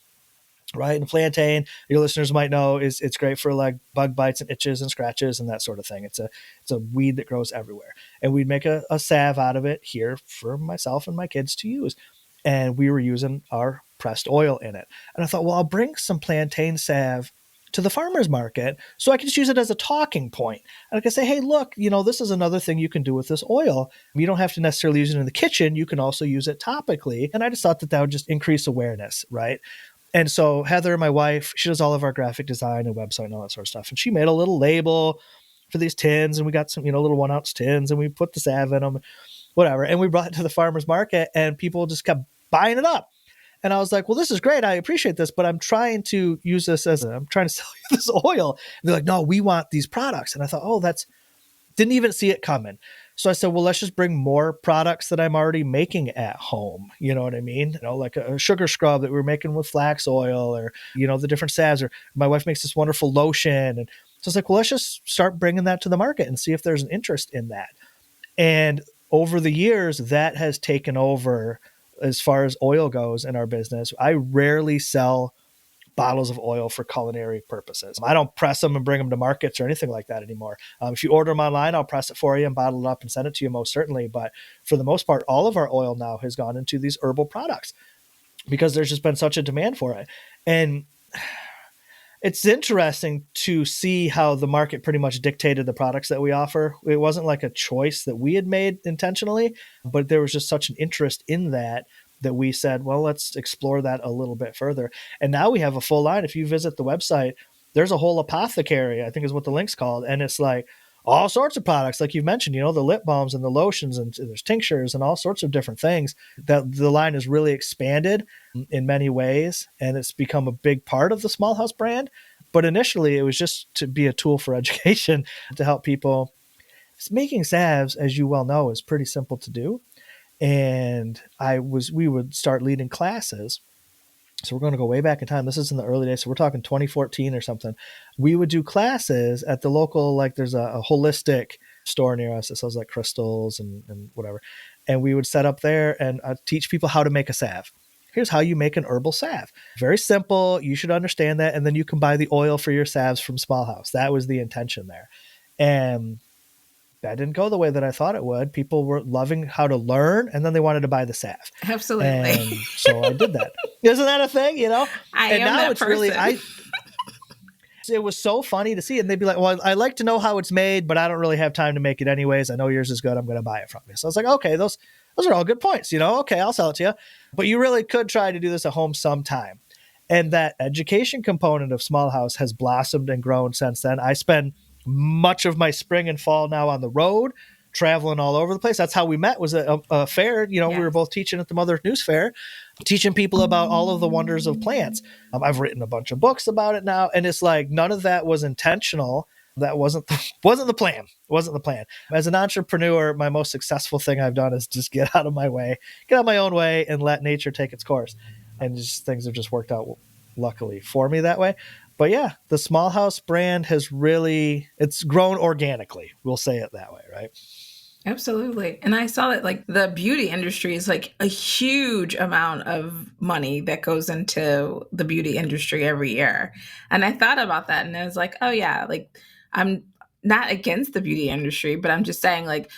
Right. And plantain, your listeners might know, it's great for like bug bites and itches and scratches and that sort of thing. It's a weed that grows everywhere. And we'd make a salve out of it here for myself and my kids to use. And we were using our pressed oil in it. And I thought, well, I'll bring some plantain salve to the farmer's market so I can just use it as a talking point. And I can say, hey, look, this is another thing you can do with this oil. You don't have to necessarily use it in the kitchen. You can also use it topically. And I just thought that would just increase awareness, right? And so Heather, my wife, she does all of our graphic design and website and all that sort of stuff. And she made a little label for these tins, and we got some, little 1 ounce tins, and we put the salve in them, whatever. And we brought it to the farmer's market, and people just kept buying it up. And I was like, well, this is great. I appreciate this, but I'm trying to use this I'm trying to sell you this oil. And they're like, no, we want these products. And I thought, didn't even see it coming. So I said, well, let's just bring more products that I'm already making at home. You know what I mean? Like a sugar scrub that we were making with flax oil, or, the different salves, or my wife makes this wonderful lotion. And so I was like, well, let's just start bringing that to the market and see if there's an interest in that. And over the years, that has taken over as far as oil goes in our business. I rarely sell bottles of oil for culinary purposes. I don't press them and bring them to markets or anything like that anymore. If you order them online, I'll press it for you and bottle it up and send it to you, most certainly. But for the most part, all of our oil now has gone into these herbal products because there's just been such a demand for it. And it's interesting to see how the market pretty much dictated the products that we offer. It wasn't like a choice that we had made intentionally, but there was just such an interest in that we said, well, let's explore that a little bit further. And now we have a full line. If you visit the website, there's a whole apothecary, I think is what the link's called. And it's like all sorts of products, like you mentioned, the lip balms and the lotions, and there's tinctures and all sorts of different things. That the line has really expanded in many ways, and it's become a big part of the Small House brand. But initially, it was just to be a tool for education to help people. Making salves, as you well know, is pretty simple to do. And we would start leading classes. So we're going to go way back in time. This is in the early days. So we're talking 2014 or something. We would do classes at the local, like there's a holistic store near us that sells like crystals and whatever. And we would set up there and teach people how to make a salve. Here's how you make an herbal salve. Very simple. You should understand that. And then you can buy the oil for your salves from Small House. That was the intention there. And that didn't go the way that I thought it would. People were loving how to learn, and then they wanted to buy the salve. Absolutely. And so I did that. Isn't that a thing, I am that person. It was so funny to see it. And they'd be like, well, I like to know how it's made, but I don't really have time to make it anyways. I know yours is good. I'm going to buy it from you. So I was like, okay, those are all good points. Okay, I'll sell it to you. But you really could try to do this at home sometime. And that education component of Small House has blossomed and grown since then. I spend much of my spring and fall now on the road, traveling all over the place. That's how we met, was a fair. We were both teaching at the Mother News Fair, teaching people about all of the wonders of plants. I've written a bunch of books about it now, and it's like none of that was intentional. That wasn't the plan. It wasn't the plan. As an entrepreneur, my most successful thing I've done is just get out of my own way, and let nature take its course. And just things have just worked out luckily for me that way. But yeah, the Small House brand it's grown organically. We'll say it that way, right? Absolutely. And I saw that like the beauty industry is like a huge amount of money that goes into the beauty industry every year. And I thought about that and I was like, oh yeah, like I'm not against the beauty industry, but I'm just saying like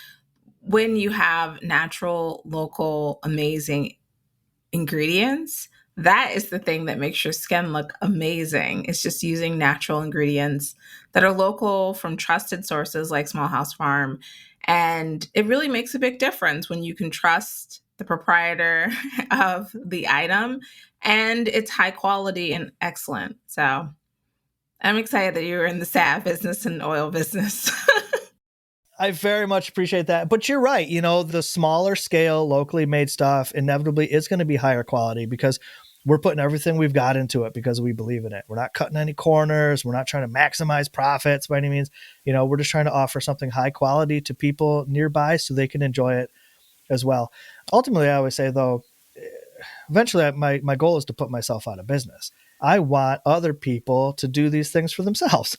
when you have natural, local, amazing ingredients, that is the thing that makes your skin look amazing. It's just using natural ingredients that are local from trusted sources like Small House Farm. And it really makes a big difference when you can trust the proprietor of the item and it's high quality and excellent. So I'm excited that you're in the salve business and oil business. I very much appreciate that. But you're right. The smaller scale, locally made stuff inevitably is going to be higher quality because we're putting everything we've got into it because we believe in it. We're not cutting any corners. We're not trying to maximize profits by any means. We're just trying to offer something high quality to people nearby so they can enjoy it as well. Ultimately, I always say, though, eventually my goal is to put myself out of business. I want other people to do these things for themselves.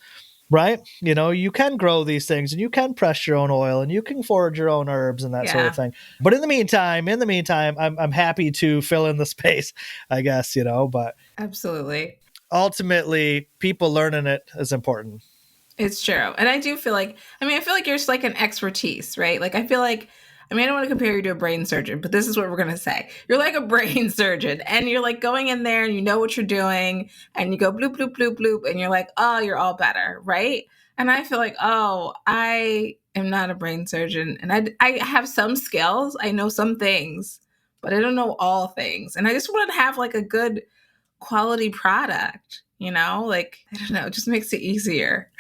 Right? You can grow these things and you can press your own oil and you can forage your own herbs and that sort of thing. But in the meantime, I'm happy to fill in the space, I guess, but Absolutely. Ultimately, people learning it is important. It's true. And I do feel like, I feel like you're just like an expertise, right? Like, I feel like I mean, I don't want to compare you to a brain surgeon, but this is what we're going to say. You're like a brain surgeon, and you're like going in there and you know what you're doing, and you go bloop, bloop, bloop, bloop, and you're like, oh, you're all better, right? And I feel like, oh, I am not a brain surgeon, and I have some skills. I know some things, but I don't know all things. And I just want to have like a good quality product, like, I don't know, it just makes it easier.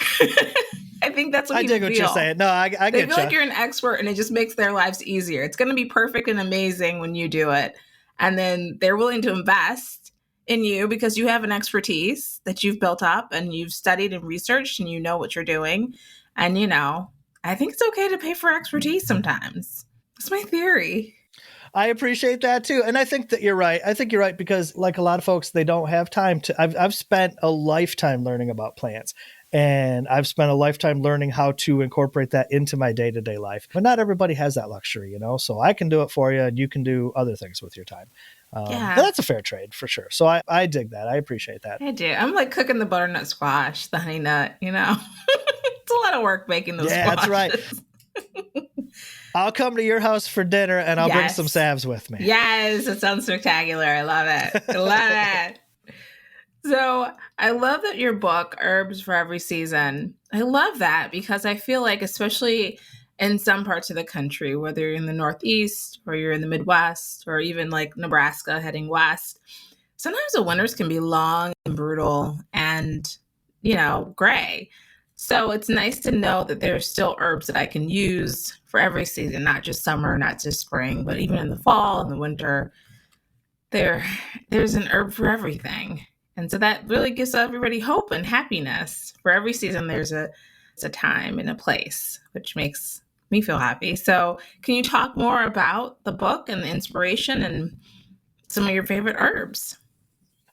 I think that's what I people dig what feel. you're saying. No, I They get feel like you. you're an expert, and it just makes their lives easier. It's going to be perfect and amazing when you do it. And then they're willing to invest in you because you have an expertise that you've built up and you've studied and researched and you know what you're doing. And, I think it's okay to pay for expertise sometimes. That's my theory. I appreciate that too. And I think that you're right. I think you're right because like a lot of folks, they don't have time to, I've spent a lifetime learning about plants, and I've spent a lifetime learning how to incorporate that into my day-to-day life. But not everybody has that luxury, so I can do it for you and you can do other things with your time. Yeah. And that's a fair trade for sure. So I dig that. I appreciate that. I do. I'm like cooking the butternut squash, the honey nut, It's a lot of work making those squashes. That's right. I'll come to your house for dinner and I'll bring some salves with me. Yes, it sounds spectacular. I love it. I love it. So I love that your book, Herbs for Every Season, I love that because I feel like, especially in some parts of the country, whether you're in the Northeast or you're in the Midwest or even like Nebraska heading west, sometimes the winters can be long and brutal and, gray. So it's nice to know that there's still herbs that I can use for every season, not just summer, not just spring, but even in the fall and the winter, there's an herb for everything. And so that really gives everybody hope and happiness. For every season, there's a time and a place, which makes me feel happy. So can you talk more about the book and the inspiration and some of your favorite herbs?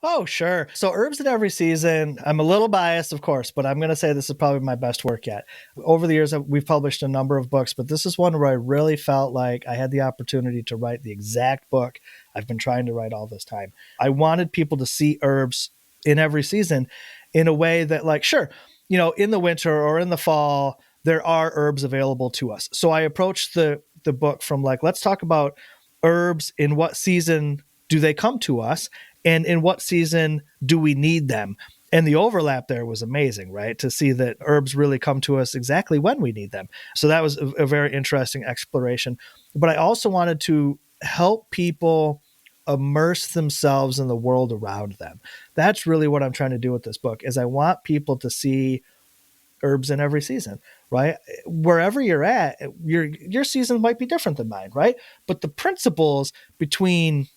Oh, sure. So Herbs in Every Season, I'm a little biased, of course, but I'm going to say this is probably my best work yet. Over the years, we've published a number of books, but this is one where I really felt like I had the opportunity to write the exact book I've been trying to write all this time. I wanted people to see herbs in every season in a way that, like, sure, in the winter or in the fall, there are herbs available to us. So I approached the book from like, let's talk about herbs. In what season do they come to us? And in what season do we need them? And the overlap there was amazing, right? To see that herbs really come to us exactly when we need them. So that was a very interesting exploration. But I also wanted to help people immerse themselves in the world around them. That's really what I'm trying to do with this book, is I want people to see herbs in every season, right? Wherever you're at, your season might be different than mine, right? But the principles between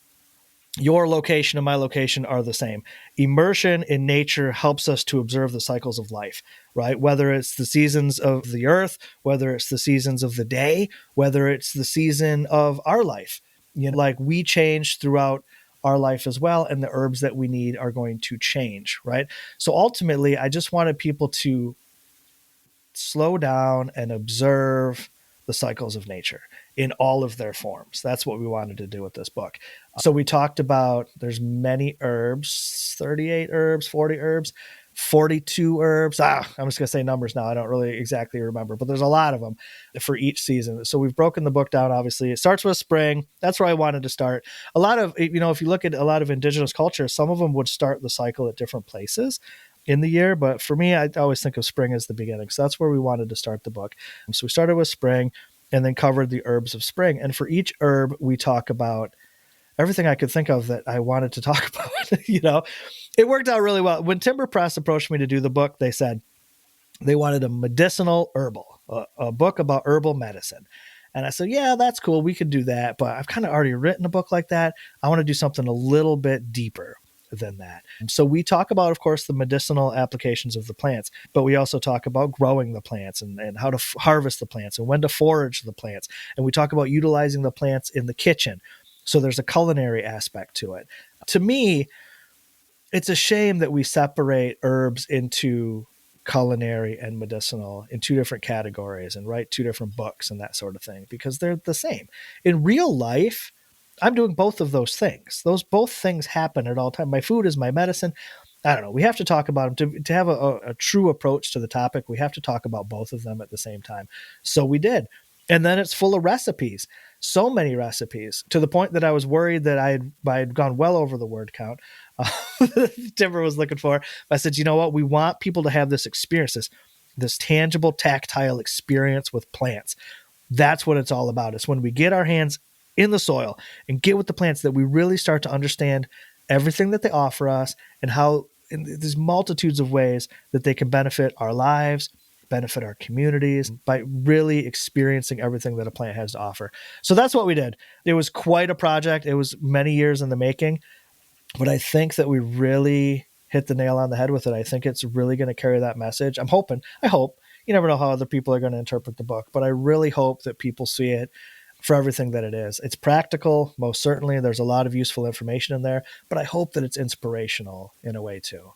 your location and my location are the same. Immersion in nature helps us to observe the cycles of life, right? Whether it's the seasons of the earth, whether it's the seasons of the day, whether it's the season of our life. Like we change throughout our life as well, and the herbs that we need are going to change, right? So ultimately, I just wanted people to slow down and observe the cycles of nature in all of their forms. That's what we wanted to do with this book. So we talked about, there's many herbs, 38 herbs, 40 herbs, 42 herbs. I'm just going to say numbers now. I don't really exactly remember, but there's a lot of them for each season. So we've broken the book down, obviously. It starts with spring. That's where I wanted to start. A lot of, if you look at a lot of indigenous cultures, some of them would start the cycle at different places in the year. But for me, I always think of spring as the beginning. So that's where we wanted to start the book. So we started with spring and then covered the herbs of spring. And for each herb, we talk about everything I could think of that I wanted to talk about. It worked out really well. When Timber Press approached me to do the book, they said they wanted a medicinal herbal, a book about herbal medicine. And I said, yeah, that's cool. We could do that. But I've kind of already written a book like that. I want to do something a little bit deeper than that. And so we talk about, of course, the medicinal applications of the plants, but we also talk about growing the plants and how to harvest the plants and when to forage the plants. And we talk about utilizing the plants in the kitchen. So there's a culinary aspect to it. To me, it's a shame that we separate herbs into culinary and medicinal in two different categories and write two different books and that sort of thing, because they're the same. In real life, I'm doing both of those things. Both things happen at all time. My food is my medicine. I don't know. We have to talk about them to have a true approach to the topic. We have to talk about both of them at the same time. So we did. And then it's full of recipes. so many recipes to the point that I was worried that I had gone well over the word count. Timber was looking for. I said, you know what? We want people to have this experience, this tangible, tactile experience with plants. That's what it's all about. It's when we get our hands in the soil and get with the plants that we really start to understand everything that they offer us and how in these multitudes of ways that they can benefit our lives, benefit our communities by really experiencing everything that a plant has to offer. So that's what we did. It was quite a project. It was many years in the making, but I think that we really hit the nail on the head with it. I think it's really going to carry that message. I hope. You never know how other people are going to interpret the book, but I really hope that people see it for everything that it is. It's practical, most certainly. There's a lot of useful information in there, but I hope that it's inspirational in a way too.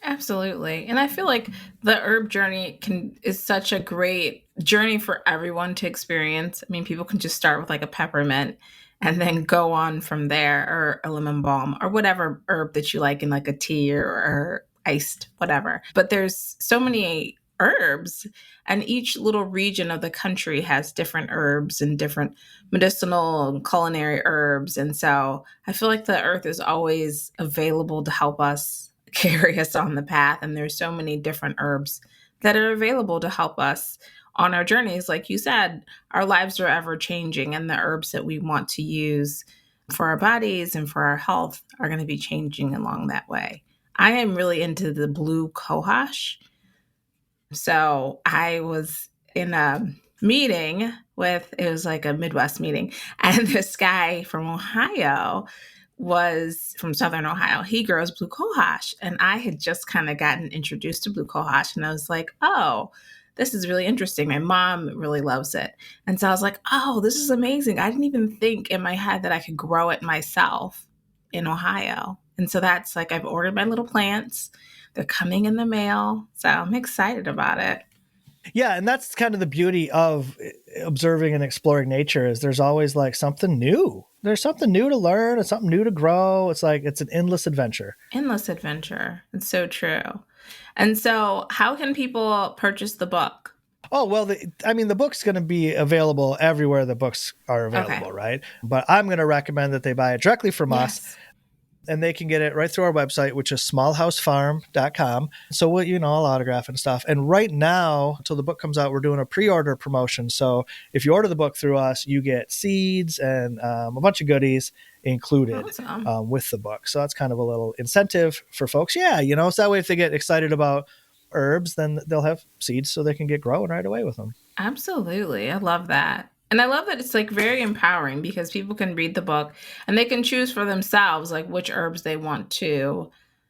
Absolutely. And I feel like the herb journey is such a great journey for everyone to experience. I mean, people can just start with like a peppermint and then go on from there, or a lemon balm, or whatever herb that you like in like a tea or iced, whatever. But there's so many herbs, and each little region of the country has different herbs and different medicinal and culinary herbs. And so I feel like the earth is always available to help us carry us on the path. And there's so many different herbs that are available to help us on our journeys. Like you said, our lives are ever changing, and the herbs that we want to use for our bodies and for our health are going to be changing along that way. I am really into the blue cohosh. So I was in a meeting it was like a Midwest meeting, and this guy from Ohio was from Southern Ohio. He grows blue cohosh, and I had just kind of gotten introduced to blue cohosh, and I was like, oh, this is really interesting. My mom really loves it. And so I was like, oh, this is amazing. I didn't even think in my head that I could grow it myself in Ohio. And so that's like, I've ordered my little plants. They're coming in the mail. So I'm excited about it. Yeah, and that's kind of the beauty of observing and exploring nature is there's always like something new. There's something new to learn and something new to grow. It's like it's an endless adventure. Endless adventure. It's so true. And so how can people purchase the book? Oh, well, the book's going to be available everywhere the books are available, right? But I'm going to recommend that they buy it directly from us. And they can get it right through our website, which is smallhousefarm.com. So I'll autograph and stuff. And right now, until the book comes out, we're doing a pre-order promotion. So if you order the book through us, you get seeds and a bunch of goodies included with the book. So that's kind of a little incentive for folks. Yeah, so that way if they get excited about herbs, then they'll have seeds so they can get growing right away with them. Absolutely. I love that. And I love that it's like very empowering because people can read the book and they can choose for themselves like which herbs they want to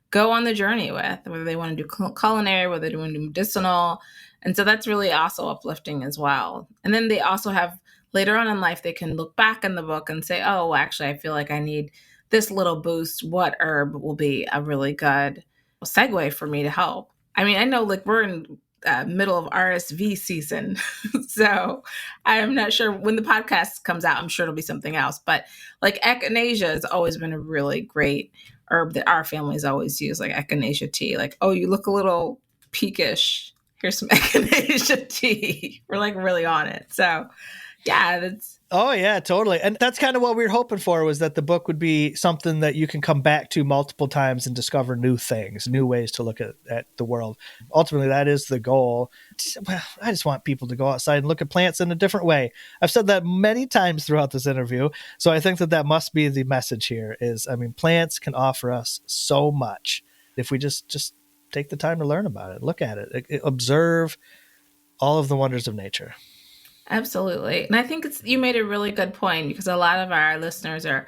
go on the journey with, whether they want to do culinary, whether they want to do medicinal. And so that's really also uplifting as well. And then they also have later on in life, they can look back in the book and say, oh, actually, I feel like I need this little boost. What herb will be a really good segue for me to help? I mean, I know like we're in middle of RSV season. So I'm not sure when the podcast comes out, I'm sure it'll be something else. But like echinacea has always been a really great herb that our family's always used, like echinacea tea. Like, oh, you look a little peakish. Here's some echinacea tea. We're like really on it. So yeah, that's. Oh, yeah, totally. And that's kind of what we were hoping for, was that the book would be something that you can come back to multiple times and discover new things, new ways to look at the world. Ultimately, that is the goal. I just want people to go outside and look at plants in a different way. I've said that many times throughout this interview. So I think that must be the message here is, plants can offer us so much if we just take the time to learn about it, look at it, observe all of the wonders of nature. Absolutely. And I think you made a really good point because a lot of our listeners are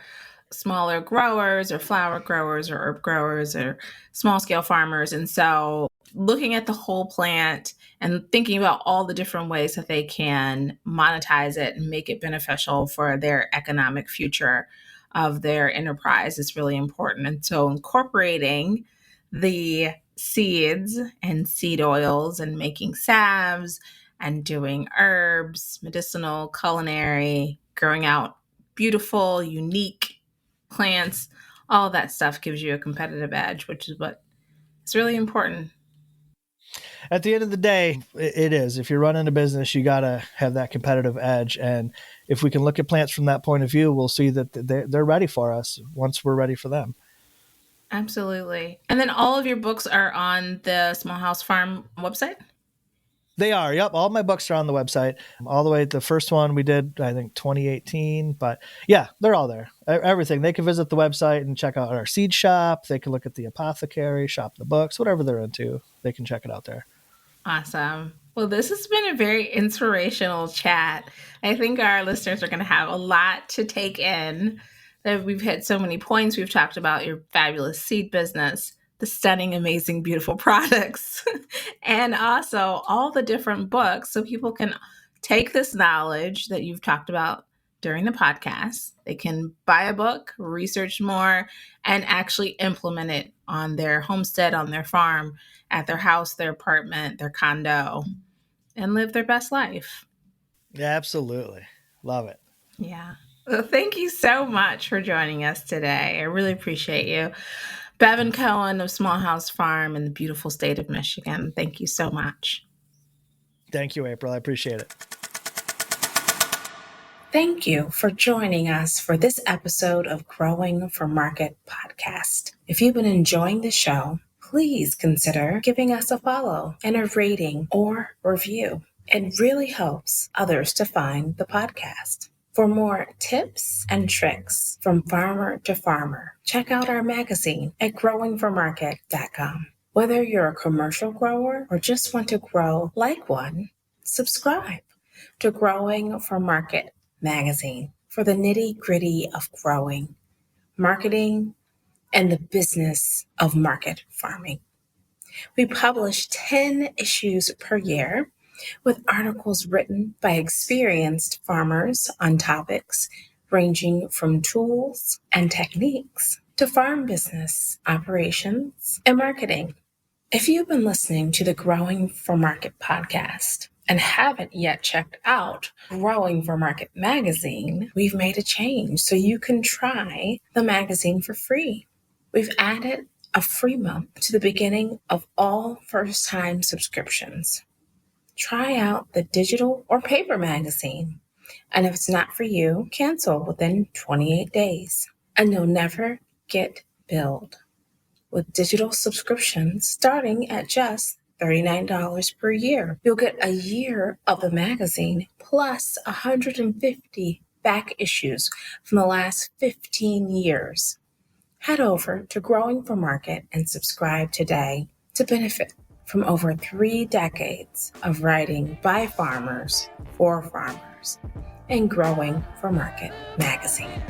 smaller growers or flower growers or herb growers or small scale farmers. And so looking at the whole plant and thinking about all the different ways that they can monetize it and make it beneficial for their economic future of their enterprise is really important. And so incorporating the seeds and seed oils and making salves and doing herbs, medicinal, culinary, growing out beautiful, unique plants, all of that stuff gives you a competitive edge, which is what is really important. At the end of the day, it is. If you're running a business, you got to have that competitive edge. And if we can look at plants from that point of view, we'll see that they're ready for us once we're ready for them. Absolutely. And then all of your books are on the Small House Farm website? They are. Yep. All my books are on the website. All the way. The first one we did, I think 2018. But yeah, they're all there. Everything. They can visit the website and check out our seed shop. They can look at the apothecary, shop the books, whatever they're into. They can check it out there. Awesome. Well, this has been a very inspirational chat. I think our listeners are going to have a lot to take in. We've hit so many points. We've talked about your fabulous seed business, the stunning, amazing, beautiful products, and also all the different books so people can take this knowledge that you've talked about during the podcast. They can buy a book, research more, and actually implement it on their homestead, on their farm, at their house, their apartment, their condo, and live their best life. Yeah, absolutely. Love it. Yeah. Well, thank you so much for joining us today. I really appreciate you. Bevin Cohen of Small House Farm in the beautiful state of Michigan. Thank you so much. Thank you, April. I appreciate it. Thank you for joining us for this episode of Growing for Market podcast. If you've been enjoying the show, please consider giving us a follow and a rating or review. It really helps others to find the podcast. For more tips and tricks from farmer to farmer, check out our magazine at growingformarket.com. Whether you're a commercial grower or just want to grow like one, subscribe to Growing for Market magazine for the nitty-gritty of growing, marketing, and the business of market farming. We publish 10 issues per year with articles written by experienced farmers on topics ranging from tools and techniques to farm business operations and marketing. If you've been listening to the Growing for Market podcast and haven't yet checked out Growing for Market magazine, we've made a change so you can try the magazine for free. We've added a free month to the beginning of all first-time subscriptions. Try out the digital or paper magazine, and if it's not for you, cancel within 28 days, and you'll never get billed. With digital subscriptions starting at just $39 per year, you'll get a year of the magazine plus 150 back issues from the last 15 years. Head over to Growing for Market and subscribe today to benefit from over 3 decades of writing by farmers for farmers and Growing for Market magazine.